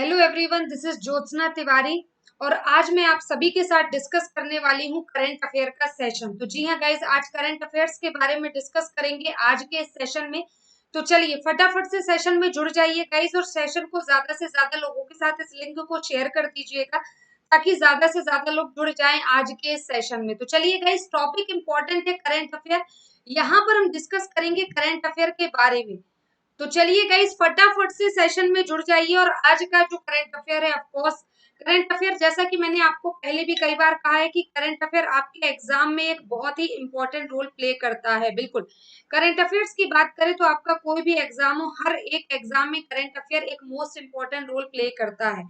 Hello everyone, this is Jyotsna Tiwari और आज मैं आप सभी के साथ डिस्कस करने वाली हूँ करंट अफेयर का सेशन। तो जी हाँ गाइज, आज करंट अफेयर्स के बारे में डिस्कस करेंगे आज के इस सेशन में। तो चलिए फटाफट से सेशन में जुड़ जाइए गाइज और सेशन को ज्यादा से ज्यादा लोगों के साथ इस लिंक को शेयर कर दीजिएगा ताकि ज्यादा से ज्यादा लोग जुड़ जाएं आज के इस सेशन में। तो चलिए गाइज, टॉपिक इंपॉर्टेंट है करंट अफेयर। यहाँ पर हम डिस्कस करेंगे करंट अफेयर के बारे में। तो चलिए गाइस, फटाफट से सेशन में जुड़ जाइए। और आज का जो करंट अफेयर है, ऑफ कोर्स करंट अफेयर, जैसा कि मैंने आपको पहले भी कई बार कहा है कि करंट अफेयर आपके एग्जाम में एक बहुत ही इंपॉर्टेंट रोल प्ले करता है। बिल्कुल, करंट अफेयर्स की बात करें तो आपका कोई भी एग्जाम हो, हर एक एग्जाम में करंट अफेयर एक मोस्ट इंपॉर्टेंट रोल प्ले करता है।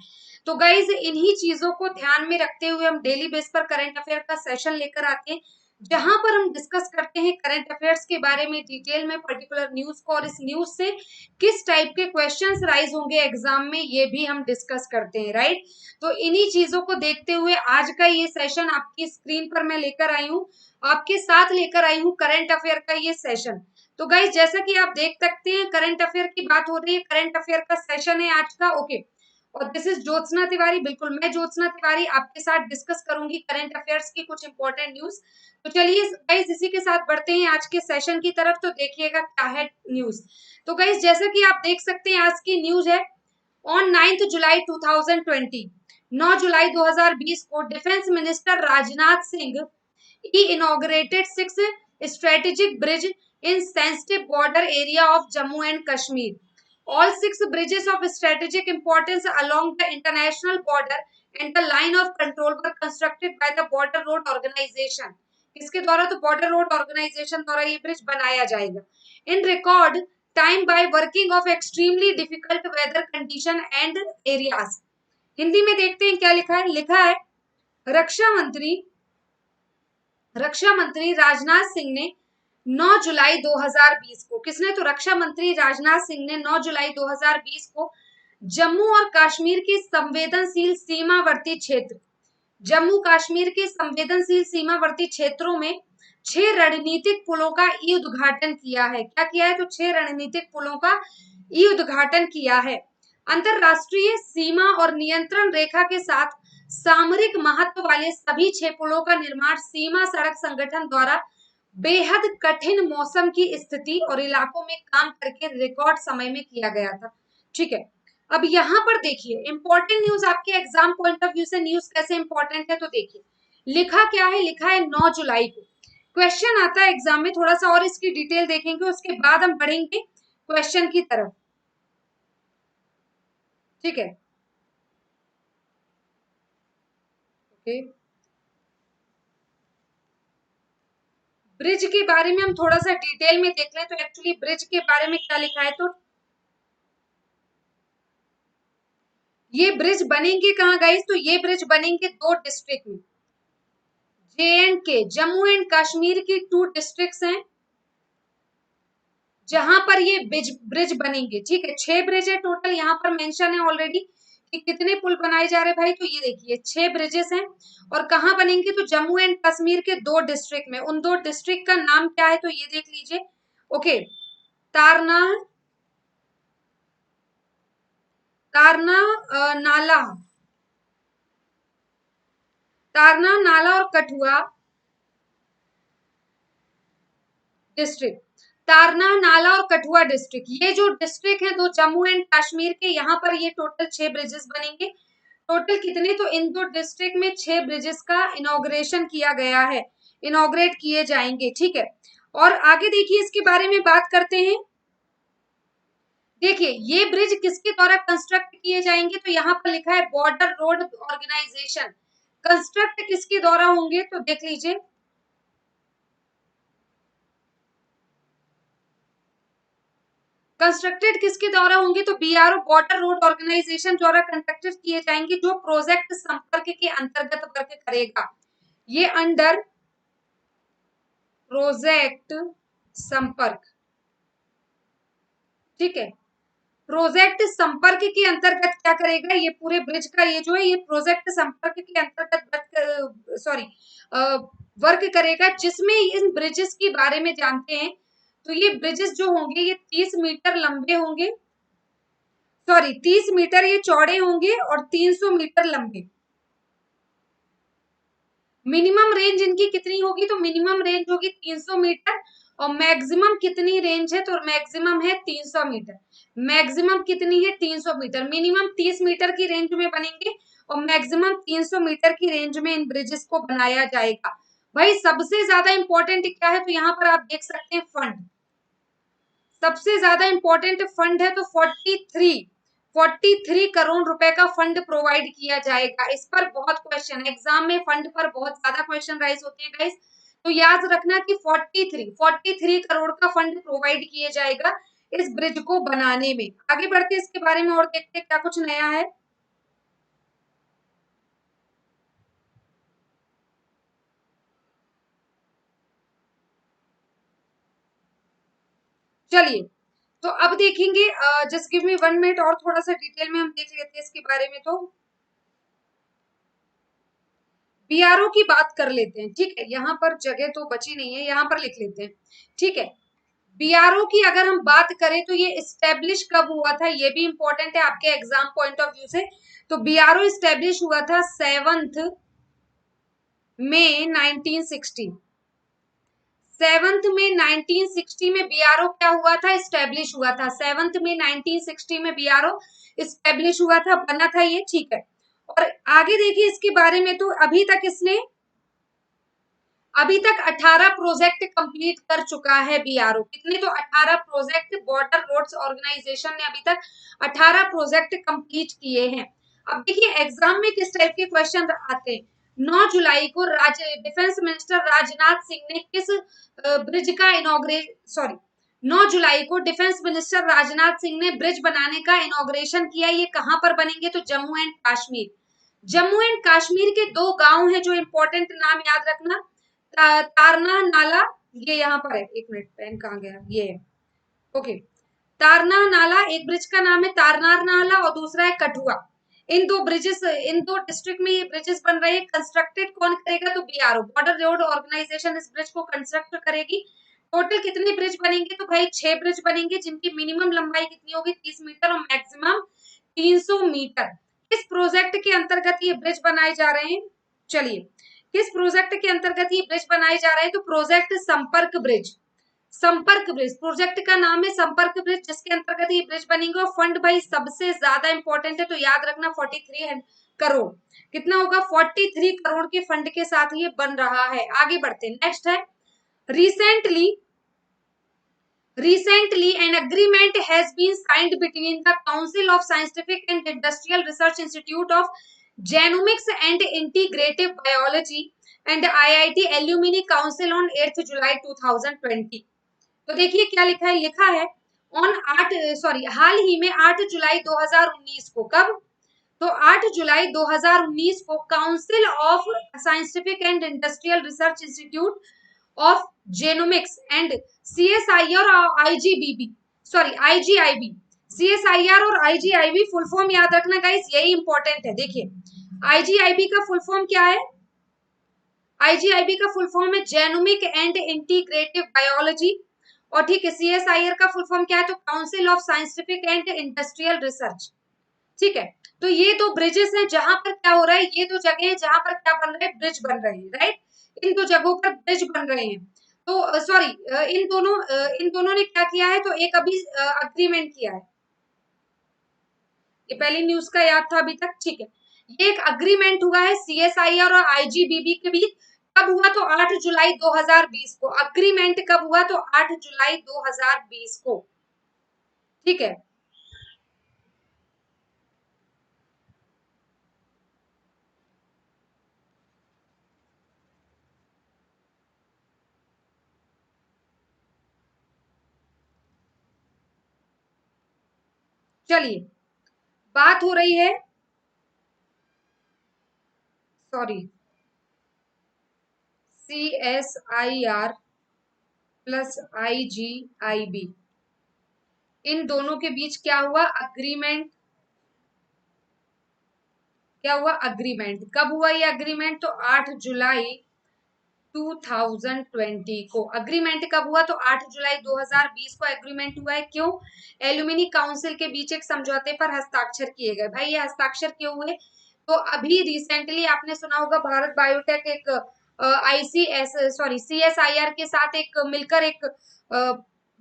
तो गाइज, इन्हीं चीजों को ध्यान में रखते हुए हम डेली बेस पर करंट अफेयर का सेशन लेकर आते हैं, जहां पर हम डिस्कस करते हैं करंट अफेयर्स के बारे में डिटेल में, पर्टिकुलर न्यूज को, और इस न्यूज से किस टाइप के क्वेश्चंस राइज होंगे एग्जाम में, ये भी हम डिस्कस करते हैं। राइट, तो इन्हीं चीजों को देखते हुए आज का ये सेशन आपकी स्क्रीन पर मैं लेकर आई हूँ, आपके साथ लेकर आई हूँ करंट अफेयर का ये सेशन। तो गाइज, जैसा कि आप देख सकते हैं करंट अफेयर की बात हो रही है, करंट अफेयर का सेशन है आज का। ओके, और दिस इज ज्योत्सना तिवारी। बिल्कुल, मैं ज्योत्सना तिवारी आपके साथ डिस्कस करूंगी करंट अफेयर्स की कुछ इंपॉर्टेंट न्यूज। तो चलिए गाइस, इसी के साथ बढ़ते हैं आज के सेशन की तरफ। तो देखिएगा क्या है न्यूज। तो गाइस, जैसा कि आप देख सकते हैं आज की न्यूज है, ऑन 9 जुलाई 2020, 9 जुलाई 2020 को defence minister Rajnath Singh he inaugurated 6 strategic bridge in sensitive border area of Jammu and Kashmir. All 6 bridges of strategic importance along the international border and the line of control were constructed by the Border Road Organization. किसके द्वारा? तो border road organisation द्वारा ये bridge बनाया जाएगा in record time by working off extremely difficult weather condition and areas. Hindi में देखते हैं क्या लिखा है। लिखा है, रक्षा मंत्री राजनाथ सिंह ने 9 जुलाई 2020 को, किसने? तो रक्षा मंत्री राजनाथ सिंह ने 9 जुलाई 2020 को जम्मू और कश्मीर के संवेदनशील सीमावर्ती क्षेत्र, जम्मू कश्मीर के संवेदनशील सीमावर्ती क्षेत्रों में 6 रणनीतिक पुलों का ई उद्घाटन किया है। क्या किया है? तो 6 रणनीतिक पुलों का ई उद्घाटन किया है। अंतरराष्ट्रीय सीमा और नियंत्रण रेखा के साथ सामरिक महत्व वाले सभी 6 पुलों का निर्माण सीमा सड़क संगठन द्वारा बेहद कठिन मौसम की स्थिति और इलाकों में काम करके रिकॉर्ड समय में किया गया था। ठीक है, अब यहाँ पर देखिए इंपॉर्टेंट न्यूज, आपके एग्जाम पॉइंट ऑफ व्यू से न्यूज कैसे इंपॉर्टेंट है। तो देखिए लिखा क्या है। लिखा है 9 जुलाई को क्वेश्चन आता है एग्जाम में, थोड़ा सा और इसकी डिटेल देखेंगे, उसके बाद हम बढ़ेंगे क्वेश्चन की तरफ। ठीक है, ओके, ब्रिज के बारे में हम थोड़ा सा डिटेल में देख लें। तो एक्चुअली ब्रिज के बारे में क्या लिखा है, तो ये ब्रिज बनेंगे कहाँ गाइस? तो ये ब्रिज बनेंगे 2 डिस्ट्रिक्ट में, JNK, जम्मू एंड कश्मीर की 2 डिस्ट्रिक्ट्स हैं जहां पर ये ब्रिज बनेंगे। ठीक है, 6 ब्रिज है टोटल, यहाँ पर मेंशन है ऑलरेडी कि कितने पुल बनाए जा रहे भाई। तो ये देखिए 6 ब्रिजेस हैं और कहाँ बनेंगे? तो जम्मू एंड कश्मीर के 2 डिस्ट्रिक्ट में। उन 2 डिस्ट्रिक्ट का नाम क्या है? तो ये देख लीजिए। ओके, तारना, तारना नाला, तारना नाला और कठुआ डिस्ट्रिक्ट, तारना नाला और कठुआ डिस्ट्रिक्ट, ये जो डिस्ट्रिक्ट है 2 जम्मू एंड कश्मीर के, यहाँ पर ये टोटल 6 ब्रिजेस बनेंगे। टोटल कितने? तो इन 2 डिस्ट्रिक्ट में 6 ब्रिजेस का इनॉग्रेशन किया गया है, इनॉग्रेट किए जाएंगे। ठीक है, और आगे देखिए इसके बारे में बात करते हैं। देखिए ये ब्रिज किसके द्वारा कंस्ट्रक्ट किए जाएंगे? तो यहाँ पर लिखा है बॉर्डर रोड ऑर्गेनाइजेशन। कंस्ट्रक्ट किसके द्वारा होंगे? तो देख लीजिए, कंस्ट्रक्टेड किसके द्वारा होंगे? तो BRO, बॉर्डर रोड ऑर्गेनाइजेशन द्वारा कंस्ट्रक्टेड किए जाएंगे, जो प्रोजेक्ट संपर्क के अंतर्गत वर्क करेगा। ये अंडर प्रोजेक्ट संपर्क, ठीक है, प्रोजेक्ट संपर्क के अंतर्गत क्या करेगा? ये पूरे ब्रिज का ये जो है ये प्रोजेक्ट संपर्क के अंतर्गत सॉरी वर्क करेगा, जिसमें इन ब्रिजेस के बारे में जानते हैं। तो ये ब्रिजेस जो होंगे ये 30 मीटर लंबे होंगे, सॉरी 30 मीटर ये चौड़े होंगे और 300 मीटर लंबे। मिनिमम रेंज इनकी कितनी होगी, तो मिनिमम रेंज होगी 300 मीटर और मैक्सिमम कितनी रेंज है, तो मैक्सिमम है 300 मीटर। मैक्सिमम कितनी है 300 मीटर। मिनिमम 30 मीटर की रेंज में बनेंगे और मैक्सिमम 300 मीटर की रेंज में इन ब्रिजेस को बनाया जाएगा। भाई सबसे ज्यादा इंपॉर्टेंट क्या है, तो यहाँ पर आप देख सकते हैं फंड। सबसे ज्यादा इंपॉर्टेंट फंड है तो 43 करोड़ रुपए का फंड प्रोवाइड किया जाएगा। इस पर बहुत क्वेश्चन एग्जाम में फंड पर बहुत ज्यादा क्वेश्चन राइज होते हैं गाइस, तो याद रखना कि 43 करोड़ का फंड प्रोवाइड किया जाएगा इस ब्रिज को बनाने में। आगे बढ़ते इसके बारे में और देखते हैं क्या कुछ नया है। चलिए तो अब देखेंगे, जस्ट गिव मी 1 मिनट और थोड़ा सा डिटेल में हम देख लेते हैं इसके बारे में। तो बीआरओ की बात कर लेते हैं, ठीक है। यहाँ पर जगह तो बची नहीं है, यहाँ पर लिख लेते हैं, ठीक है। बीआरओ की अगर हम बात करें तो ये इस्टेब्लिश कब हुआ था, ये भी इंपॉर्टेंट है आपके एग्जाम पॉइंट ऑफ व्यू से। तो बीआरओ इस्टेब्लिश हुआ था 7 मई 1960। 7 मई 1960 में बीआरओ क्या हुआ था, इस्टेब्लिश हुआ था। 7 मई 1960 में बीआरओ इस्टेब्लिश हुआ था, बना था ये, ठीक है। और आगे देखिए इसके बारे में, तो अभी तक 18 प्रोजेक्ट कंप्लीट कर चुका है बीआरओ। कितने, तो 18 प्रोजेक्ट बॉर्डर रोड्स ऑर्गेनाइजेशन ने अभी तक 18 प्रोजेक्ट कंप्लीट किए हैं। अब देखिए एग्जाम में किस टाइप के क्वेश्चन आते हैं। 9 जुलाई को डिफेंस मिनिस्टर राजनाथ सिंह ने किस ब्रिज का इनॉग्रेट सॉरी 9 जुलाई को डिफेंस मिनिस्टर राजनाथ सिंह ने ब्रिज बनाने का इनॉग्रेशन किया। ये कहां पर बनेंगे, तो जम्मू एंड कश्मीर। जम्मू एंड कश्मीर के दो गांव हैं जो इंपॉर्टेंट, नाम याद रखना। तारना नाला, ये यहाँ पर है, एक मिनट पेन कहाँ गया, ये है, ओके। तारना नाला, एक ब्रिज का नाम है तारनार नाला और दूसरा है कठुआ। इन दो ब्रिजेस, इन दो डिस्ट्रिक्ट में ये ब्रिजेस बन रहे हैं। कंस्ट्रक्टेड कौन करेगा, तो बीआरओ बॉर्डर रोड ऑर्गेनाइजेशन इस ब्रिज को कंस्ट्रक्ट करेगी। टोटल कितने ब्रिज बनेंगे, तो भाई 6 ब्रिज बनेंगे जिनकी मिनिमम लंबाई कितनी होगी 30 मीटर और मैक्सिमम 300 मीटर। किस प्रोजेक्ट के अंतर्गत ये ब्रिज बनाए जा रहे हैं, चलिए किस प्रोजेक्ट के अंतर्गत ये ब्रिज बनाए जा रहे हैं, तो प्रोजेक्ट संपर्क ब्रिज। संपर्क ब्रिज प्रोजेक्ट का नाम है, संपर्क ब्रिज, जिसके अंतर्गत ये ब्रिज बनेंगे। और फंड भाई सबसे ज्यादा इंपॉर्टेंट है, तो याद रखना 43 करोड़। कितना होगा, 43 करोड़ के फंड के साथ ये बन रहा है। आगे बढ़ते हैं, नेक्स्ट है recently Recently, an agreement has been signed between the Council of Scientific and Industrial Research Institute of Genomics and Integrative Biology and IIT Alumni Council on 8 July 2020। तो देखिए क्या लिखा है, लिखा है ऑन 8 सॉरी हाल ही में 8 जुलाई 2019 को, कब, तो 8 जुलाई 2019 को council of scientific and industrial research institute of genomics and CSIR और आईजीबीबी सॉरी आईजीआईबी, सीएसआईआर और आईजीआईबी फुल फॉर्म याद रखना गाइस, यही इंपॉर्टेंट है। देखिए आईजीआईबी का फुल फॉर्म क्या है, आईजीआईबी का फुल फॉर्म है जेनोमिक एंड इंटीग्रेटिव बायोलॉजी। और ठीक है, सीएसआईआर का फुल फॉर्म क्या है, तो council of scientific and industrial research, ठीक है। तो ये दो ब्रिजेस हैं जहां पर क्या हो रहा है, ये दो जगह है जहां पर क्या बन रहे हैं, ब्रिज बन रहे हैं, राइट। इन दो जगहों पर ब्रिज बन रहे हैं। तो सॉरी इन दोनों ने क्या किया है, तो एक अभी अग्रीमेंट किया है। ये पहली न्यूज का याद था अभी तक, ठीक है। ये एक अग्रीमेंट हुआ है सीएसआईआर और आईजीबीबी के बीच। कब हुआ, तो 8 जुलाई 2020 को। अग्रीमेंट कब हुआ, तो 8 जुलाई 2020 को, ठीक है। चलिए बात हो रही है, सॉरी सीएसआईआर प्लस आईजीआईबी, इन दोनों के बीच क्या हुआ, अग्रीमेंट। क्या हुआ, अग्रीमेंट। कब हुआ ये अग्रीमेंट, तो 8 जुलाई 2020 को। अग्रीमेंट कब हुआ? तो 8 जुलाई 2020 को एग्रीमेंट हुआ है। क्यों? एल्यूमिनी काउंसिल के बीच एक समझौते पर हस्ताक्षर किए गए। भाई ये हस्ताक्षर क्यों हुए? तो अभी रिसेंटली आपने सुना होगा भारत बायोटेक एक CSIR के साथ एक मिलकर एक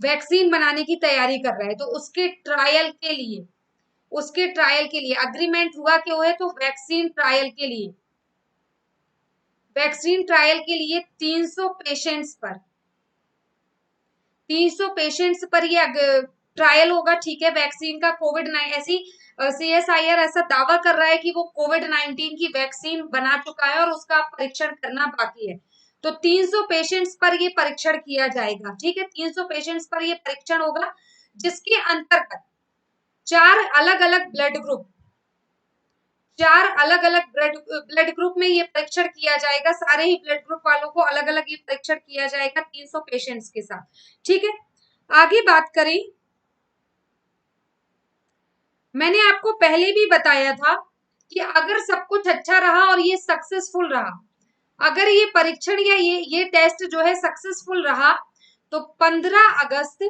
वैक्सीन बनाने की तैयारी कर रहा है। तो उसके ट्रायल के लिए अग्रीमेंट हुआ क्यों है? तो वैक्सीन ट्रायल के लिए 300 पेशेंट्स पर ये ट्रायल होगा। ठीक है, वैक्सीन का CSIR ऐसा दावा कर रहा है कि वो कोविड-19 की वैक्सीन बना चुका है और उसका परीक्षण करना बाकी है। तो 300 पेशेंट्स पर ये परीक्षण किया जाएगा। ठीक है, 300 पेशेंट्स पर ये परीक्षण होगा, जिसके अंतर्गत 4 अलग-अलग ब्लड ग्रुप में ये परीक्षण किया जाएगा। सारे ही ब्लड ग्रुप वालों को अलग अलग ये परीक्षण किया जाएगा 300 पेशेंट्स के साथ। ठीक है, आगे बात करें, मैंने आपको पहले भी बताया था कि अगर सब कुछ अच्छा रहा और ये सक्सेसफुल रहा, अगर ये परीक्षण या ये टेस्ट जो है सक्सेसफुल रहा, तो 15 अगस्त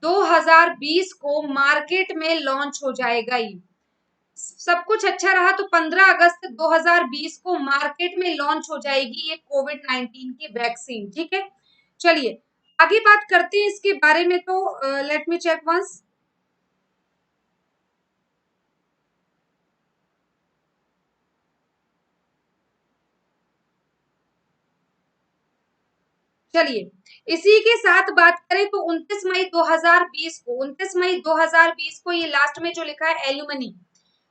2020 को मार्केट में लॉन्च हो जाएगा। ये सब कुछ अच्छा रहा तो 15 अगस्त 2020 को मार्केट में लॉन्च हो जाएगी ये कोविड-19 की वैक्सीन। ठीक है, चलिए आगे बात करते हैं इसके बारे में। तो लेट मी चेक वंस। चलिए इसी के साथ बात करें तो 29 मई 2020 को ये लास्ट में जो लिखा है एल्यूमिनी,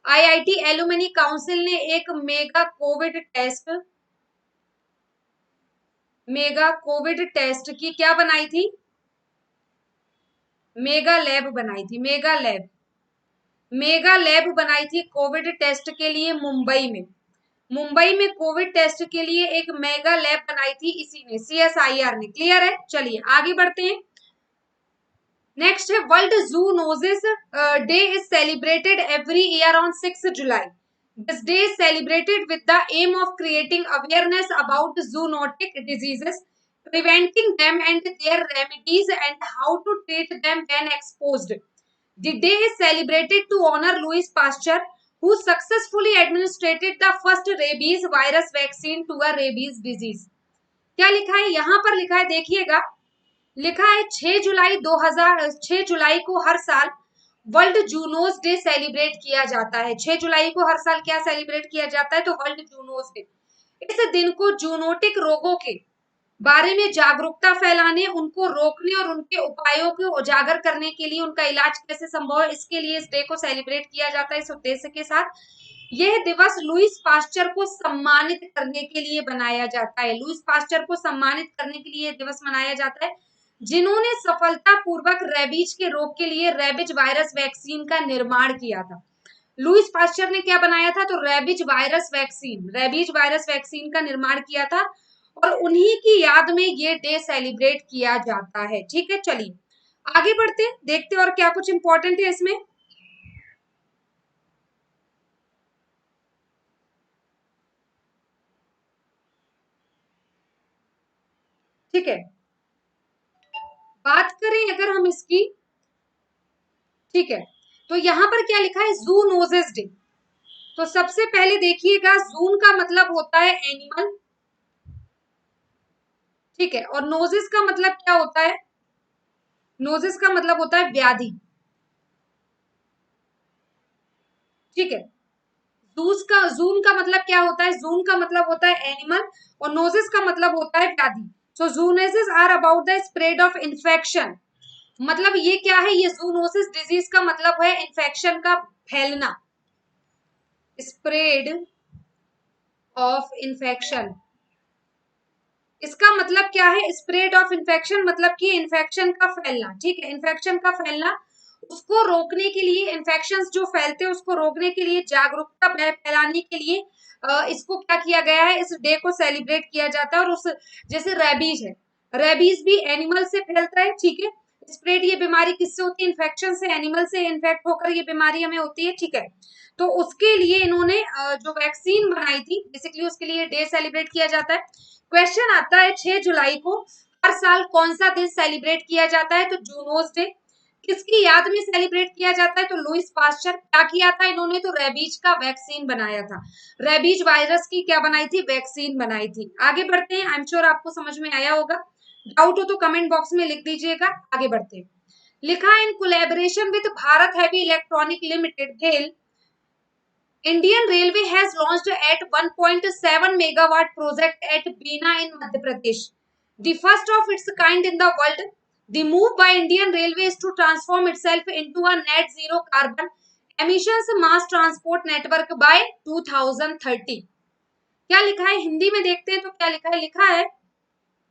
IIT एल्यूमिनी काउंसिल ने एक मेगा कोविड टेस्ट की क्या बनाई थी? मेगा लैब बनाई थी कोविड टेस्ट के लिए मुंबई में कोविड टेस्ट के लिए एक मेगा लैब बनाई थी इसी ने, CSIR ने। क्लियर है? चलिए आगे बढ़ते हैं। नेक्स्ट है World Zoonosis Day is celebrated every year on 6 July. This day is celebrated with the aim of creating awareness about zoonotic diseases, preventing them and their remedies and how to treat them when exposed. The day is celebrated to honor Louis Pasteur, who successfully administered the first rabies virus vaccine to a rabies disease. क्या लिखा है यहाँ पर? लिखा है, देखिएगा, लिखा है 6 जुलाई को हर साल वर्ल्ड जूनोस डे सेलिब्रेट किया जाता है। 6 जुलाई को हर साल क्या सेलिब्रेट किया जाता है? तो वर्ल्ड जूनोस डे। इस दिन को जूनोटिक रोगों के बारे में जागरूकता फैलाने, उनको रोकने और उनके उपायों को उजागर करने के लिए, उनका इलाज कैसे संभव है, इसके लिए इस डे को सेलिब्रेट किया जाता है इस उद्देश्य के साथ। यह दिवस लुईस पास्चर को सम्मानित करने के लिए बनाया जाता है। लुईस पास्चर को सम्मानित करने के लिए यह दिवस मनाया जाता है, जिन्होंने सफलतापूर्वक रेबीज के रोग के लिए रेबीज वायरस वैक्सीन का निर्माण किया था। लुईस पास्चर ने क्या बनाया था? तो रेबीज वायरस वैक्सीन का निर्माण किया था और उन्हीं की याद में ये डे सेलिब्रेट किया जाता है। ठीक है, चलिए आगे बढ़ते, देखते और क्या कुछ इंपॉर्टेंट है इसमें। ठीक है, बात करें अगर हम इसकी, ठीक है, तो यहां पर क्या लिखा है? Zoonosis day. तो सबसे पहले देखिएगा, जून का मतलब होता है एनिमल, ठीक है, और नोजिस का मतलब क्या होता है? नोजिस का मतलब होता है व्याधि। ठीक है, जून का मतलब क्या होता है? जून का मतलब होता है एनिमल और नोजिस का मतलब होता है व्याधि। So zoonosis are about the spread of infection. मतलब ये क्या है? ये जूनोसिस डिजीज का मतलब है इन्फेक्शन का फैलना, स्प्रेड ऑफ इन्फेक्शन। इसका मतलब क्या है? स्प्रेड ऑफ इन्फेक्शन मतलब कि इन्फेक्शन का फैलना। ठीक है, इन्फेक्शन का फैलना, उसको रोकने के लिए, इन्फेक्शंस जो फैलते हैं उसको रोकने के लिए, जागरूकता फैलाने के लिए इसको क्या किया गया है? इस डे को सेलिब्रेट किया जाता है। और उस जैसे रेबीज है, रेबीज भी एनिमल से फैलता है। ठीक है, स्प्रेड ये बीमारी किससे होती है? इन्फेक्शन से, एनिमल से इन्फेक्ट होकर ये बीमारी हमें होती है, ठीक है। तो उसके लिए इन्होंने जो वैक्सीन बनाई थी, बेसिकली उसके लिए डे सेलिब्रेट किया जाता है। क्वेश्चन आता है 6 जुलाई को हर साल कौन सा दिन सेलिब्रेट किया जाता है? तो जूनोज डे। किसकी याद में सेलिब्रेट किया जाता है? तो लुइस पास्चर। क्या किया था इन्होंने? तो रेबीज का वैक्सीन बनाया था, रेबीज वायरस की क्या बनाई थी? वैक्सीन बनाई थी। आगे बढ़ते हैं, आई एम श्योर आपको समझ में आया होगा, डाउट हो तो कमेंट बॉक्स में लिख दीजिएगा। आगे बढ़ते हैं, लिखा in collaboration with Bharat heavy electronic limited भेल, Indian Railway has launched at 1.7 megawatt project at Bina in Madhya Pradesh, the first of its kind in the world. The move by Indian Railway is to transform itself into a net zero carbon emissions mass transport network by 2030. क्या लिखा है हिंदी में देखते हैं तो क्या लिखा है? लिखा है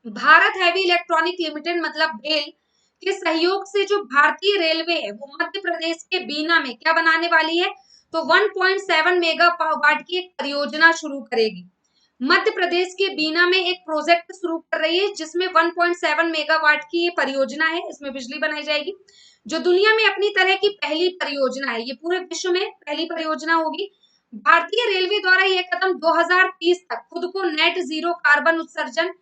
भारत हैवी इलेक्ट्रॉनिक लिमिटेड मतलब भेल के सहयोग से जो भारतीय रेलवे है वो मध्य प्रदेश के बीना में क्या बनाने वाली है? तो 1.7 मेगावाट की एक परियोजना शुरू करेगी। मध्य प्रदेश के बीना में एक प्रोजेक्ट शुरू कर रही है जिसमें 1.7 मेगावाट की ये परियोजना है, इसमें बिजली बनाई जाएगी, जो दुनिया में अपनी तरह की पहली परियोजना है, ये पूरे विश्व में पहली परियोजना होगी। भारतीय रेलवे द्वारा यह कदम 2030 तक खुद को नेट जीरो कार्बन उत्सर्जन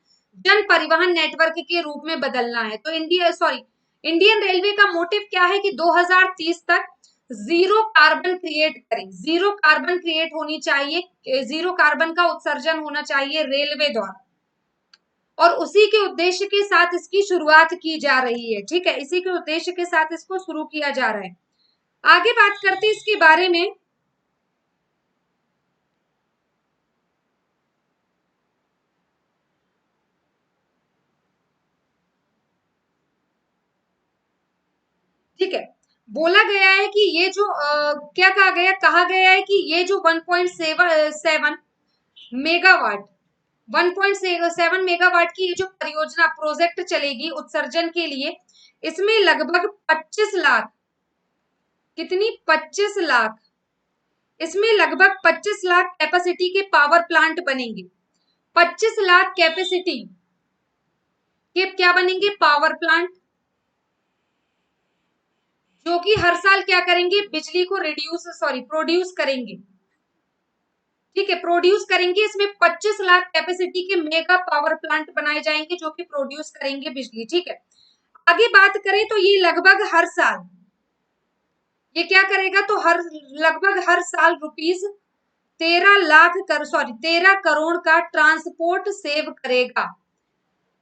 जन परिवहन नेटवर्क के रूप में बदलना है। तो इंडियन रेलवे का मोटिव क्या है कि 2030 तक जीरो कार्बन क्रिएट करें, जीरो कार्बन क्रिएट होनी चाहिए, जीरो कार्बन का उत्सर्जन होना चाहिए रेलवे द्वारा, और उसी के उद्देश्य के साथ इसकी शुरुआत की जा रही है, ठीक है, इसी के उद्देश्य के साथ इसको शुरू किया जा रहा है। आगे बात करते हैं इसके बारे में, ठीक है। बोला गया है कि ये जो क्या कहा गया है कि ये जो 1.7 मेगावाट 1.7 मेगावाट की ये जो परियोजना प्रोजेक्ट चलेगी उत्सर्जन के लिए, इसमें लगभग 25 लाख, कितनी? 25 लाख, इसमें लगभग 25 लाख कैपेसिटी के पावर प्लांट बनेंगे। 25 लाख कैपेसिटी के क्या बनेंगे? पावर प्लांट, जो कि हर साल क्या करेंगे? बिजली को प्रोड्यूस करेंगे, ठीक है, प्रोड्यूस करेंगे। इसमें 25 लाख कैपेसिटी के मेगा पावर प्लांट बनाए जाएंगे जो कि प्रोड्यूस करेंगे बिजली, ठीक है। आगे बात करें तो ये लगभग हर साल ये क्या करेगा? तो लगभग हर साल रुपीज 13 करोड़ का ट्रांसपोर्ट सेव करेगा।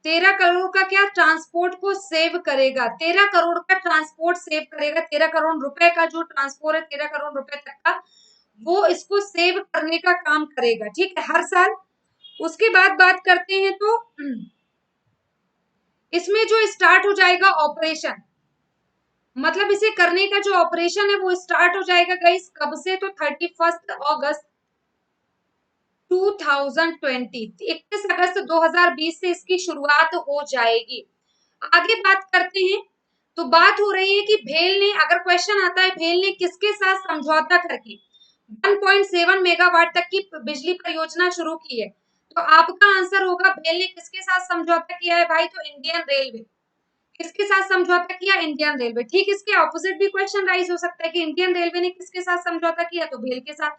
13 करोड़ का क्या? ट्रांसपोर्ट को सेव करेगा, 13 करोड़ का ट्रांसपोर्ट सेव करेगा, 13 करोड़ रुपए का जो ट्रांसपोर्ट है 13 करोड़ रुपए तक का, वो इसको सेव करने का काम करेगा, ठीक है, हर साल। उसके बाद बात करते हैं तो इसमें जो स्टार्ट हो जाएगा ऑपरेशन, मतलब इसे करने का जो ऑपरेशन है वो स्टार्ट हो जाएगा गाइस कब से? तो 31 अगस्त 2020, 31 अगस्त 2020 से इसकी शुरुआत हो जाएगी। आगे बात करते हैं तो बात हो रही है कि भेल ने, अगर क्वेश्चन आता है भेल ने किसके साथ समझौता करके 1.7 मेगावाट तक की बिजली परियोजना शुरू की है, तो आपका आंसर होगा भेल ने किसके साथ समझौता किया है भाई? तो इंडियन रेलवे। किसके साथ समझौता किया? Indian railway. ठीक, इसके ऑपोजिट भी क्वेश्चन राइज हो सकता है कि इंडियन रेलवे ने किसके साथ समझौता किया? तो भेल के साथ।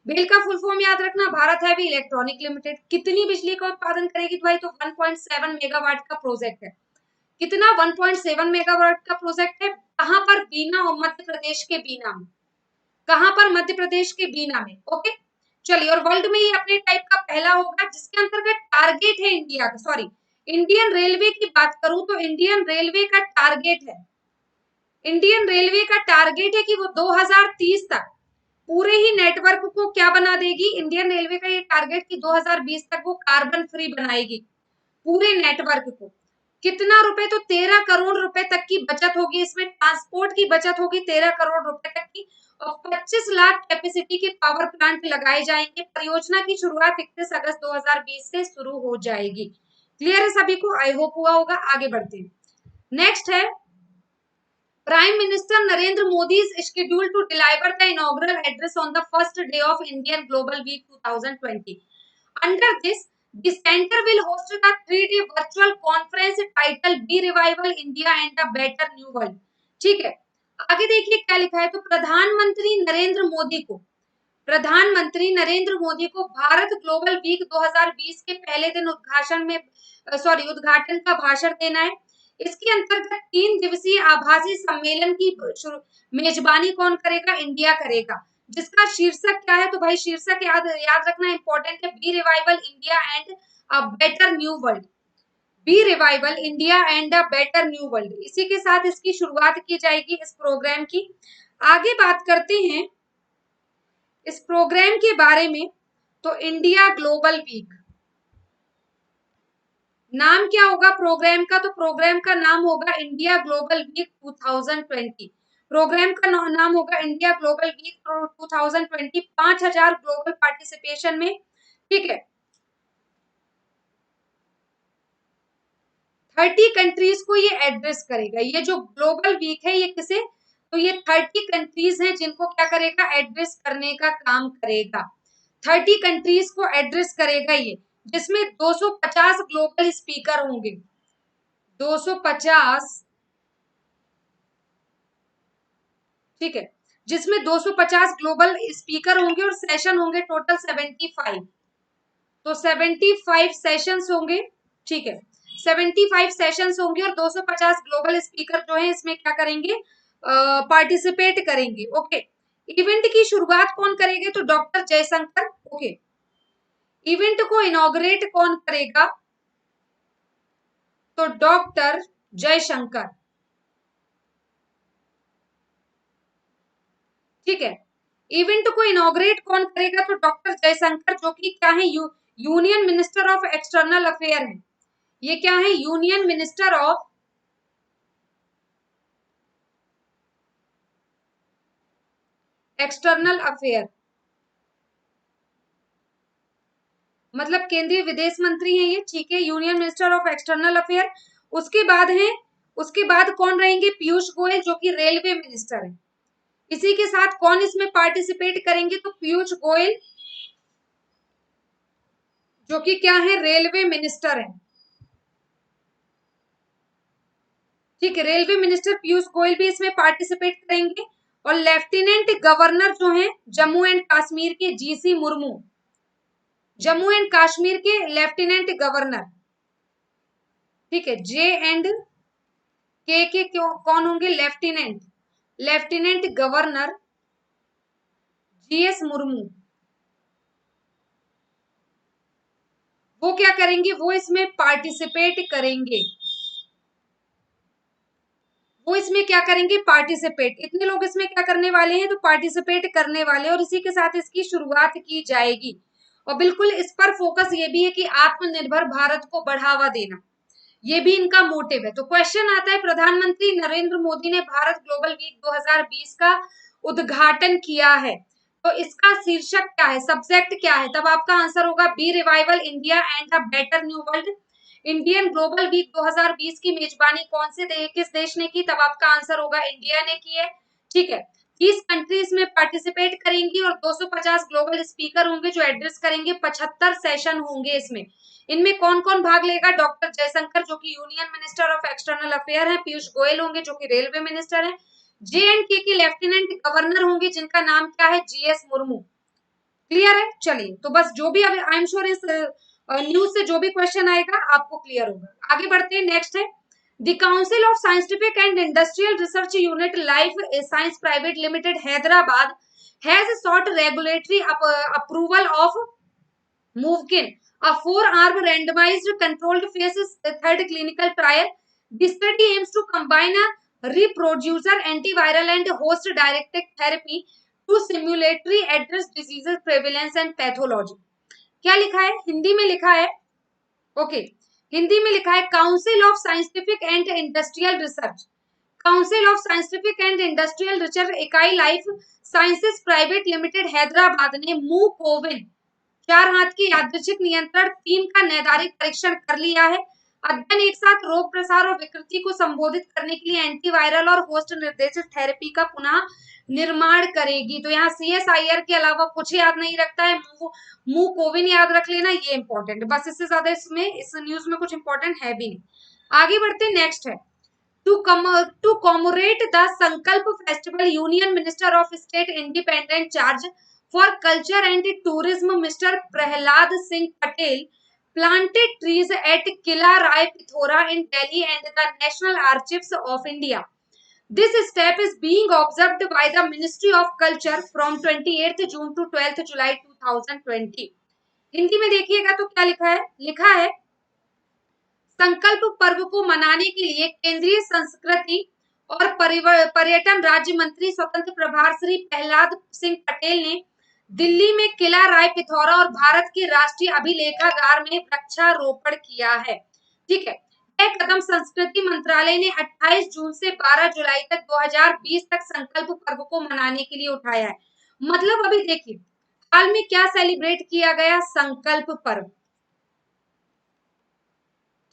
भेल का फुल फॉर्म याद रखना, भारत हैवी इलेक्ट्रॉनिक लिमिटेड। कितनी बिजली का उत्पादन करेगी भाई? तो 1.7 मेगावाट का प्रोजेक्ट है। कितना? 1.7 मेगावाट का प्रोजेक्ट है। कहां पर? बीना, और मध्य प्रदेश के बीना में। कहां पर? मध्य प्रदेश के बीना में। ओके, चलिए, और वर्ल्ड में ये अपने टाइप का पहला होगा जिसके अंतर्गत टारगेट है इंडिया का, इंडियन रेलवे की बात करूं तो इंडियन रेलवे का टारगेट है, इंडियन रेलवे का टारगेट है कि वो 2030 तक पूरे ही नेटवर्क को क्या बना देगी? इंडियन रेलवे का ये टारगेट कि 2020 तक वो कार्बन फ्री बनाएगी पूरे नेटवर्क को। कितना रुपए? तो 13 करोड़ रुपए तक की बचत होगी, इसमें ट्रांसपोर्ट की बचत होगी 13 करोड़ रुपए तक की, और 25 लाख कैपेसिटी के पावर प्लांट लगाए जाएंगे। परियोजना की शुरुआत 31 अगस्त 2020 से शुरू हो जाएगी। क्लियर है सभी को? आई होप हुआ होगा। आगे बढ़ते हैं, नेक्स्ट है Prime Minister Narendra Modi is scheduled to deliver the inaugural address on the first day of Indian Global Week 2020. Under this, The center will host the 3-day virtual conference titled "Be Revival India and a Better New World"। ठीक है, आगे देखिए क्या लिखा है। तो प्रधानमंत्री नरेंद्र मोदी को भारत ग्लोबल वीक 2020 के पहले दिन उद्घाटन का भाषण देना है। इसके अंतर्गत 3 दिवसीय आभासी सम्मेलन की मेजबानी कौन करेगा? इंडिया करेगा, जिसका शीर्षक क्या है? तो भाई शीर्षक याद रखना इंपॉर्टेंट है, be revival India and a better new world. Be revival India and a better new world, इसी के साथ इसकी शुरुआत की जाएगी इस प्रोग्राम की। आगे बात करते हैं इस प्रोग्राम के बारे में। तो इंडिया ग्लोबल वीक, नाम क्या होगा प्रोग्राम का? तो प्रोग्राम का नाम होगा इंडिया ग्लोबल वीक 2020। प्रोग्राम का नाम होगा India Global Week 2020। 5000 global participation में, ठीक है। 30 कंट्रीज को ये एड्रेस करेगा। ये जो ग्लोबल वीक है ये किसे? तो ये 30 कंट्रीज हैं जिनको क्या करेगा? एड्रेस करने का काम करेगा। 30 कंट्रीज को एड्रेस करेगा ये, जिसमें 250 ग्लोबल स्पीकर होंगे। 250, ठीक है, जिसमें 250 ग्लोबल स्पीकर होंगे और सेशन होंगे टोटल 75। तो 75 सेशंस होंगे, ठीक है, 75 सेशंस होंगे और 250 ग्लोबल स्पीकर जो है इसमें क्या करेंगे? पार्टिसिपेट करेंगे। ओके, इवेंट की शुरुआत कौन करेंगे? तो डॉक्टर जयशंकर। ओके, इवेंट को इनॉग्रेट कौन करेगा? तो डॉक्टर जयशंकर, ठीक है। इवेंट को इनॉग्रेट कौन करेगा? तो डॉक्टर जयशंकर, जो कि क्या है? Union minister of external affair है। ये क्या है? Union minister of external affair, मतलब केंद्रीय विदेश मंत्री हैं ये, ठीक है, union minister of external affair. उसके बाद कौन रहेंगे? पीयूष गोयल, जो कि रेलवे मिनिस्टर है। इसी के साथ कौन इसमें पार्टिसिपेट करेंगे? तो पीयूष गोयल, जो कि क्या है? रेलवे मिनिस्टर है, ठीक है। रेलवे मिनिस्टर पीयूष गोयल भी इसमें पार्टिसिपेट करेंगे। और लेफ्टिनेंट गवर्नर जो है जम्मू एंड कश्मीर के जीसी मुर्मू, जम्मू एंड कश्मीर के लेफ्टिनेंट गवर्नर, ठीक है। जे एंड के कौन होंगे? लेफ्टिनेंट गवर्नर जीएस मुर्मू, वो क्या करेंगे? वो इसमें पार्टिसिपेट करेंगे। वो इसमें क्या करेंगे? पार्टिसिपेट। इतने लोग इसमें क्या करने वाले हैं? तो पार्टिसिपेट करने वाले, और इसी के साथ इसकी शुरुआत की जाएगी। और बिल्कुल इस पर फोकस ये भी है कि आत्मनिर्भर भारत को बढ़ावा देना, ये भी इनका मोटिव है। तो क्वेश्चन आता है, प्रधानमंत्री नरेंद्र मोदी ने भारत ग्लोबल वीक 2020 का उद्घाटन किया है, तो इसका शीर्षक क्या है? सब्जेक्ट क्या है? तब आपका आंसर होगा be revival India and a better new world. Indian Global Week 2020 की मेजबानी किस देश ने की? तब आपका आंसर होगा इंडिया ने की है, ठीक है। 30 कंट्रीज में पार्टिसिपेट करेंगी और 250 ग्लोबल स्पीकर होंगे जो एड्रेस करेंगे। 75 सेशन होंगे इसमें। इनमें कौन कौन भाग लेगा? डॉक्टर जयशंकर, जो कि union minister of external affair है। पीयूष गोयल होंगे, जो कि रेलवे मिनिस्टर है। जे एंड के लेफ्टिनेंट गवर्नर होंगे, जिनका नाम क्या है? जीएस मुर्मू। क्लियर है? चलिए, तो बस जो भी अब आई एम श्योर इस न्यूज से जो भी क्वेश्चन आएगा आपको क्लियर होगा। आगे बढ़ते हैं, नेक्स्ट है the council of scientific and industrial research unit life science private limited Hyderabad has sought regulatory approval of Movkin, a 4-arm randomized controlled phase third clinical trial. The study aims to combine a reproducer antiviral and host directed therapy to simultaneously address diseases prevalence and pathology. क्या लिखा है? हिंदी में लिखा है, okay, Hindi में लिखा है council of scientific and industrial research. Council of scientific and industrial research इकाई life sciences private limited Hyderabad ने मूव कोविन 4 हाथ के यादृच्छिक नियंत्रण 3 का नैदानिक परीक्षण कर लिया है। अध्ययन एक साथ रोग प्रसार और विकृति को संबोधित करने के लिए एंटीवायरल और होस्ट निर्देशित थेरेपी का पुनः निर्माण करेगी। तो यहाँ CSIR के अलावा कुछ याद नहीं रखता है, मुंह कोविन याद रख लेना, ये इंपॉर्टेंट है बस, इससे ज्यादा इसमें इस न्यूज में कुछ इंपॉर्टेंट है भी नहीं। आगे बढ़ते नेक्स्ट है, to commemorate the Sankalp Festival, Union Minister of State Independent Charge for Culture and Tourism, Mr. Prahlad Singh Patel, planted trees at Kila Rai Pithora in Delhi and the National Archives of India. This step is being observed by the Ministry of Culture from 28th June to 12th July 2020. Hindi में देखिएगा तो क्या लिखा है संकल्प पर्व को मनाने के लिए केंद्रीय संस्कृति और पर्यटन राज्य मंत्री स्वतंत्र प्रभार श्री प्रहलाद सिंह पटेल ने दिल्ली में किला राय पिथौरा और भारत के राष्ट्रीय अभिलेखागार में वृक्षारोपण किया है। ठीक है, यह कदम संस्कृति मंत्रालय ने 28 जून से 12 जुलाई तक 2020 तक संकल्प पर्व को मनाने के लिए उठाया है। मतलब अभी देखिए हाल में क्या सेलिब्रेट किया गया, संकल्प पर्व।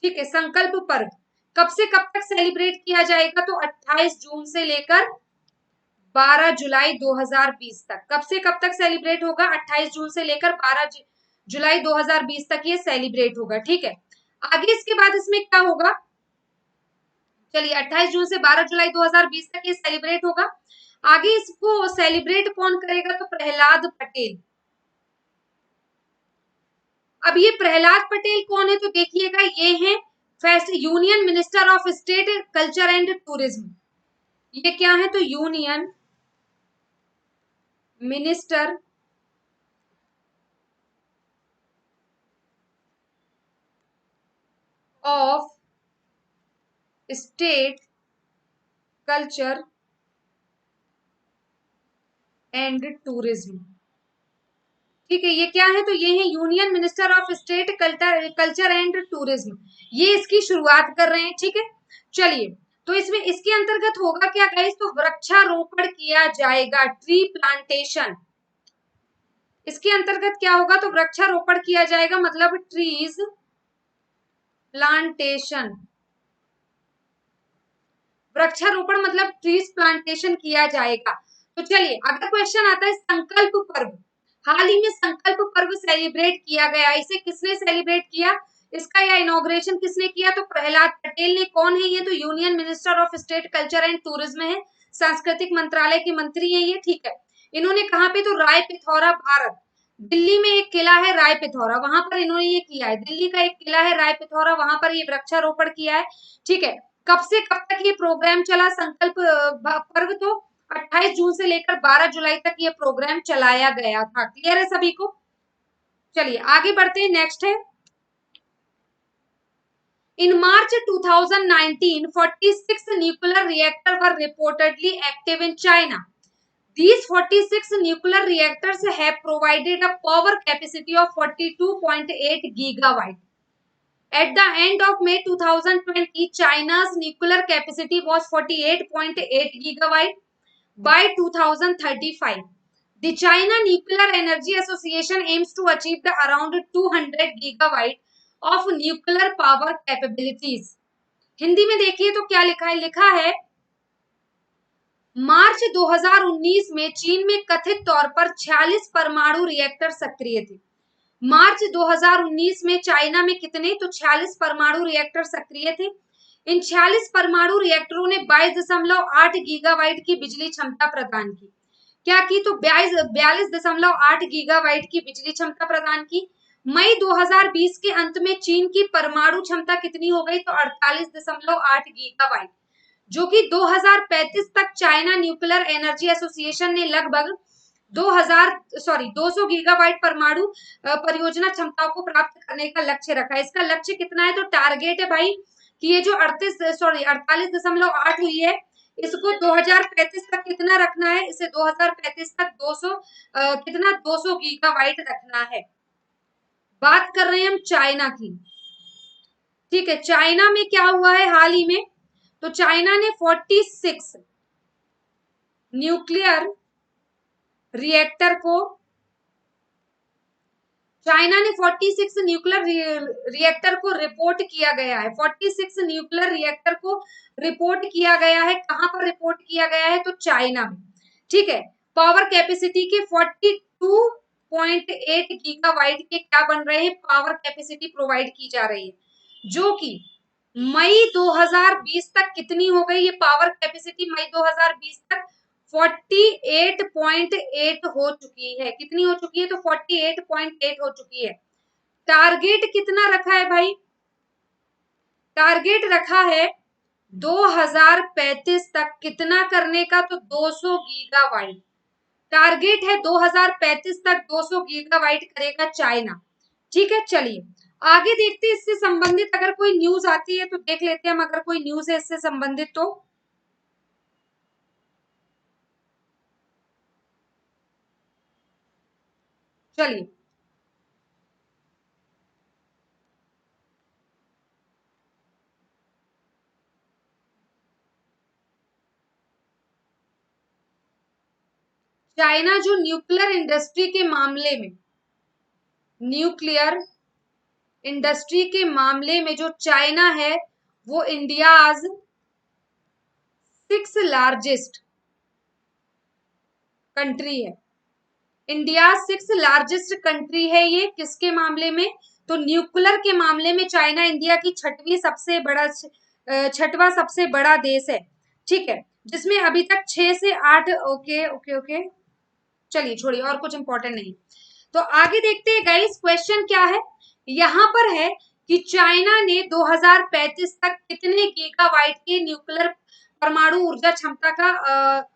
ठीक है, संकल्प पर्व कब से कब तक सेलिब्रेट किया जाएगा, तो 28 जून से लेकर 12 जुलाई 2020 तक। कब से कब तक सेलिब्रेट होगा, 28 जून से लेकर 12 जुलाई 2020 तक ये सेलिब्रेट होगा। ठीक है, आगे इसके बाद इसमें क्या होगा, चलिए 28 जून से 12 जुलाई 2020 तक ये सेलिब्रेट होगा। आगे इसको सेलिब्रेट कौन करेगा, तो प्रहलाद पटेल। अब ये प्रहलाद पटेल कौन है, तो देखिएगा ये है union minister of state culture and tourism. ये क्या है, तो union minister of state culture and tourism. ठीक है, ये क्या है, तो ये है union minister of state culture and tourism, ये इसकी शुरुआत कर रहे हैं। ठीक है, चलिए तो इसमें इसके अंतर्गत होगा क्या गाइस, तो वृक्षारोपण किया जाएगा, ट्री प्लांटेशन। इसके अंतर्गत क्या होगा, तो वृक्षारोपण किया जाएगा, मतलब ट्रीज प्लांटेशन। वृक्षारोपण मतलब ट्रीज प्लांटेशन किया जाएगा। तो चलिए अगर क्वेश्चन आता है संकल्प पर्व, हाल ही में संकल्प पर्व सेलिब्रेट किया गया, इसे किसने सेलिब्रेट किया, इसका या इनॉग्रेशन किसने किया, तो प्रहलाद पटेल ने। कौन है ये, तो union minister of state culture and tourism है, सांस्कृतिक मंत्रालय के मंत्री है ये। ठीक है, इन्होंने कहाँ पे, तो राय पिथौरा भारत, दिल्ली में एक किला है राय पिथौरा, वहां पर इन्होंने ये किया है, दिल्ली का एक किला है राय पिथौरा, वहां पर ये वृक्षारोपण किया है। ठीक है, कब से कब तक ये प्रोग्राम चला संकल्प पर्व, तो 28 जून से लेकर 12 जुलाई तक ये प्रोग्राम चलाया गया था। क्लियर है सभी को, चलिए आगे बढ़ते हैं। नेक्स्ट है, इन मार्च 2019 46 nuclear reactor were reportedly active in China. These 46 nuclear reactors have provided a power capacity of 42.8 gigawatt. At the end of May 2020, China's nuclear capacity was 48.8 gigawatt. By 2035, the China Nuclear Energy Association aims to achieve the around 200 gigawatt of nuclear power capabilities. Hindi में देखिए तो क्या लिखा है मार्च 2019 में चीन में कथित तौर पर 46 परमाणु रिएक्टर सक्रिय थे। मार्च 2019 में चाइना में कितने, तो 46 परमाणु रिएक्टर सक्रिय थे। इन 46 परमाणु रिएक्टरों ने 22.8 गीगावाट की बिजली क्षमता प्रदान की। क्या की, तो 42.8 गीगावाट की बिजली क्षमता प्रदान की। मई 2020 के अंत में चीन की परमाणु क्षमता कितनी हो गई, तो 48.8 गीगावाट, जो कि 2035 तक चाइना न्यूक्लियर एनर्जी एसोसिएशन ने लगभग 200 गीगावाट परमाणु परियोजना क्षमताओं को प्राप्त करने का लक्ष्य रखा है। इसका लक्ष्य कितना है, तो टारगेट है भाई कि ये जो 48.8 हुई है, इसको 2035 तक कितना रखना है, इसे 2035 तक 200 गीगावाट रखना है। बात कर रहे हैं हम चाइना की। ठीक है, चाइना में क्या हुआ है हाल ही में, तो चाइना ने 46 न्यूक्लियर रिएक्टर को रिपोर्ट किया गया है। 46 न्यूक्लियर रिएक्टर को रिपोर्ट किया गया है, कहां पर रिपोर्ट किया गया है, तो चाइना में। ठीक है। पावर कैपेसिटी के 42.8 गीगावाट के क्या बन रहे हैं, पावर कैपेसिटी प्रोवाइड की जा रही है, जो कि मई 2020 तक कितनी हो गई ये पावर कैपेसिटी, मई 2020 तक 48.8 हो चुकी है। कितनी हो चुकी है, तो 48.8 हो चुकी है। टारगेट कितना रखा है भाई, टारगेट रखा है 2035 तक कितना करने का, तो 200 गीगावाट टारगेट है। 2035 तक 200 गीगावाट करेगा चाइना। ठीक है, चलिए आगे देखते हैं इससे संबंधित अगर कोई न्यूज आती है तो देख लेते हैं हम, अगर कोई न्यूज है इससे संबंधित तो। चलिए, चाइना जो न्यूक्लियर इंडस्ट्री के मामले में, न्यूक्लियर इंडस्ट्री के मामले में जो चाइना है वो इंडिया आज 6 लार्जेस्ट कंट्री है। इंडिया 6 लार्जेस्ट कंट्री है ये, किसके मामले में, तो न्यूक्लियर के मामले में चाइना इंडिया की छठवां सबसे बड़ा देश है। ठीक है, जिसमें अभी तक 6 से 8, ओके ओके ओके, चलिए छोड़िए और कुछ इंपॉर्टेंट नहीं। तो आगे देखते हैं गाइस, क्वेश्चन क्या है यहाँ पर है कि चाइना ने 2035 तक कितने गीगावाट के न्यूक्लियर परमाणु ऊर्जा क्षमता का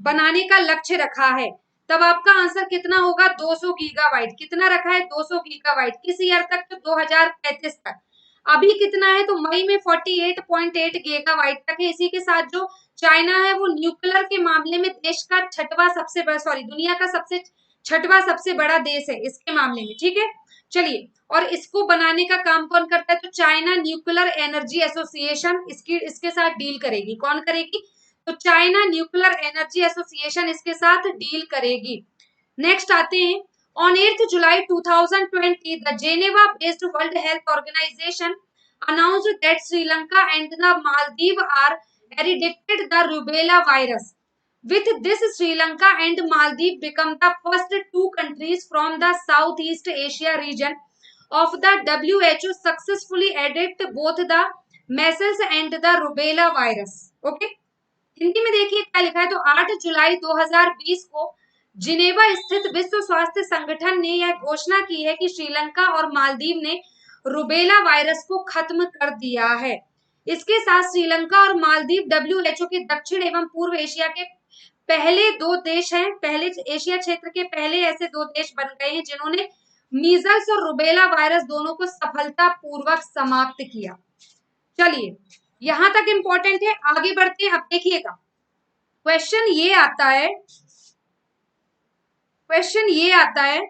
बनाने का लक्ष्य रखा है। तब आपका आंसर कितना होगा, 200 गीगावाट। कितना रखा है, 200 गीगावाट। किस ईयर तक, तो 2035 तक। अभी कितना है, तो मई में 48.8 गीगावाट तक है। इसी के साथ जो चाइना है वो न्यूक्लियर के मामले में देश का छठवां सबसे बड़ा, सॉरी दुनिया का छठवां सबसे बड़ा देश है इसके मामले में। ठीक है, चलिए, और इसको बनाने का काम कौन करता है, तो चाइना न्यूक्लियर एनर्जी एसोसिएशन इसके साथ डील करेगी। कौन करेगी, तो चाइना न्यूक्लियर एनर्जी एसोसिएशन इसके साथ डील करेगी। नेक्स्ट आते हैं, on 8 July 2020 the Geneva based World Health Organization announced that Sri Lanka and the Maldives are eradicated the rubella virus. With this, Sri Lanka and Maldives become the first two countries from the Southeast Asia region of the WHO successfully eradicated both the measles and the rubella virus. Okay. Hindi में देखिए क्या लिखा है, तो 8 July 2020 को Geneva स्थित विश्व स्वास्थ्य संगठन ने यह घोषणा की है कि श्रीलंका और मालदीव ने रुबेला वायरस को खत्म कर दिया है। इसके साथ श्रीलंका और मालदीव डब्ल्यूएचओ के दक्षिण एवं पूर्व एशिया के पहले दो देश हैं, पहले एशिया क्षेत्र के पहले ऐसे दो देश बन गए हैं जिन्होंने मीजल्स और रुबेला वायरस दोनों को सफलतापूर्वक समाप्त किया। चलिए, यहां तक इंपॉर्टेंट है, आगे बढ़ते हैं। अब देखिएगा, क्वेश्चन ये आता है, क्वेश्चन ये आता है,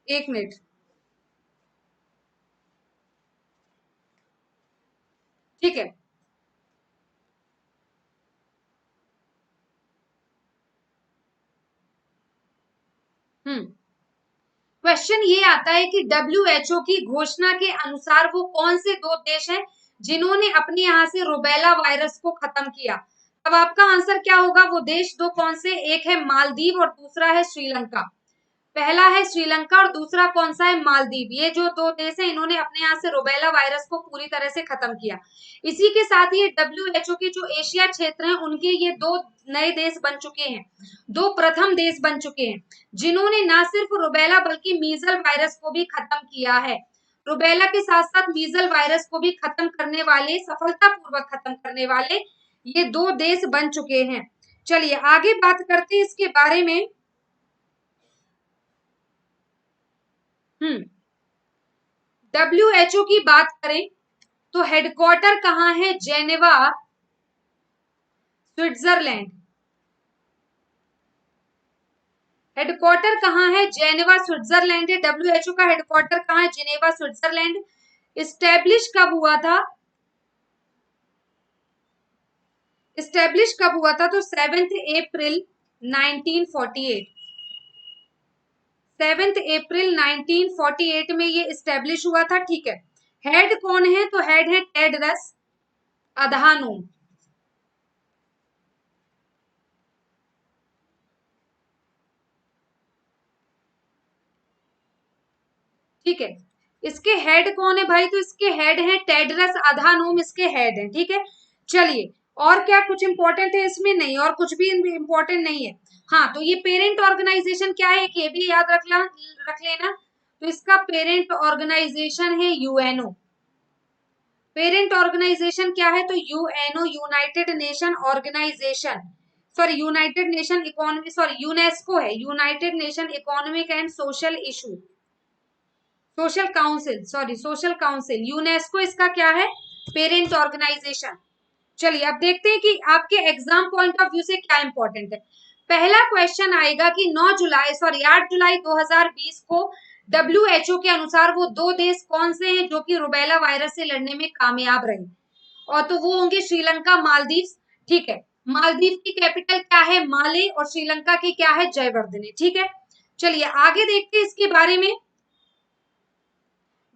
एक मिनट, ठीक है। क्वेश्चन ये आता है कि डब्ल्यूएचओ की घोषणा के अनुसार वो कौन से दो देश हैं जिन्होंने अपने यहां से रुबेला वायरस को खत्म किया। अब आपका आंसर क्या होगा, वो देश दो कौन से, एक है मालदीव और दूसरा है श्रीलंका। पहला है श्रीलंका और दूसरा कौन सा है, मालदीव। ये जो दो देश हैं इन्होंने अपने यहाँ से रुबेला वायरस को पूरी तरह से खत्म किया। इसी के साथ ये डब्ल्यूएचओ के जो एशिया क्षेत्र हैं उनके ये दो नए देश बन चुके हैं, दो प्रथम देश बन चुके हैं जिन्होंने ना सिर्फ रुबेला बल्कि मीजल वायरस को भी खत्म किया है। रुबेला के साथ साथ मीजल वायरस को भी खत्म करने वाले, सफलतापूर्वक खत्म करने वाले ये दो देश बन चुके हैं। चलिए आगे बात करते हैं इसके बारे में। डब्ल्यूएचओ की बात करें तो हेडक्वार्टर कहाँ है, जेनेवा स्विट्जरलैंड। हेडक्वार्टर कहाँ है, जेनेवा स्विट्जरलैंड है। डब्ल्यूएचओ का हेडक्वार्टर कहाँ है, जेनेवा स्विट्जरलैंड। इस्टेब्लिश कब हुआ था, इस्टेब्लिश कब हुआ था, तो 7 अप्रैल 1948, 7 अप्रैल 1948 में ये इस्टेब्लिश हुआ था। ठीक है, हेड कौन है, तो हेड है टेड्रस अधानोम। ठीक है। इसके हेड कौन है भाई? तो इसके हेड है टेड्रस अधानोम, इसके हेड है। ठीक है, चलिए और क्या कुछ इंपॉर्टेंट है इसमें? नहीं, और कुछ भी इंपॉर्टेंट नहीं है। हाँ, तो ये पेरेंट ऑर्गेनाइजेशन क्या है, ये भी याद रख लेना। तो इसका पेरेंट ऑर्गेनाइजेशन है यूएनओ। पेरेंट ऑर्गेनाइजेशन क्या है? तो UNO, United Nation organisation, sorry United Nation economic, sorry UNESCO है, United Nation economic and social issue, social council, sorry social council, UNESCO इसका क्या है? Parent organisation. चलिए अब देखते हैं कि आपके एग्जाम पॉइंट ऑफ व्यू से क्या इंपॉर्टेंट है। पहला क्वेश्चन आएगा कि 8 जुलाई 2020 को WHO के अनुसार वो 2 देश कौन से हैं जो कि रुबेला वायरस से लड़ने में कामयाब रहे? और तो वो होंगे श्रीलंका, मालदीव। ठीक है, मालदीव की कैपिटल क्या है? माले, और श्रीलंका की क्या है? जयवर्धने। ठीक है, चलिए आगे देखते हैं इसके बारे में।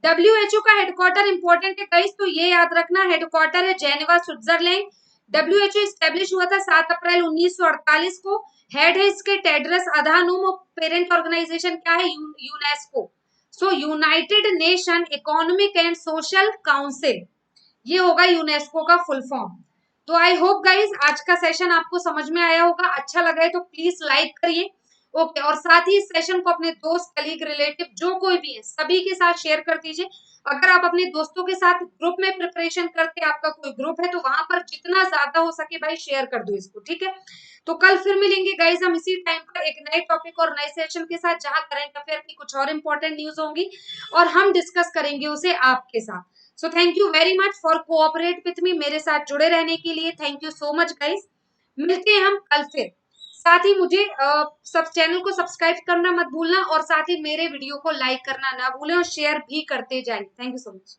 WHO का हेडक्वार्टर इंपॉर्टेंट है गाइस, तो ये याद रखना, हेडक्वार्टर है जेनेवा, स्विट्जरलैंड। WHO स्टैब्लिश हुआ था 7 अप्रैल 1948 को। हेड है इसके टेड्रस अधानोम। पेरेंट ऑर्गेनाइजेशन क्या है? UNESCO. So United Nation economic and social council, ये होगा यूनेस्को का फुल फॉर्म। तो आई होप गाइज आज का सेशन आपको समझ में आया होगा। अच्छा लगा है तो प्लीज लाइक करिए। ओके, और साथ ही इस सेशन को अपने दोस्त, कलीग, रिलेटिव जो कोई भी है सभी के साथ शेयर कर दीजिए। अगर आप अपने दोस्तों के साथ ग्रुप में प्रिपरेशन करते हैं, आपका कोई ग्रुप है, तो वहां पर जितना ज्यादा हो सके भाई शेयर कर दो इसको। ठीक है, तो कल फिर मिलेंगे गाइज हम इसी टाइम पर एक नए टॉपिक और नए सेशन के साथ, जहां करंट अफेयर की कुछ और इंपॉर्टेंट न्यूज होंगी और हम डिस्कस करेंगे उसे आपके साथ। So thank you very much for cooperate with me, मेरे साथ जुड़े रहने के लिए thank you so much guys. मिलते हैं हम कल फिर। साथ ही मुझे सब चैनल को सब्सक्राइब करना मत भूलना, और साथ ही मेरे वीडियो को लाइक करना ना भूलें और शेयर भी करते जाएं। Thank you so much.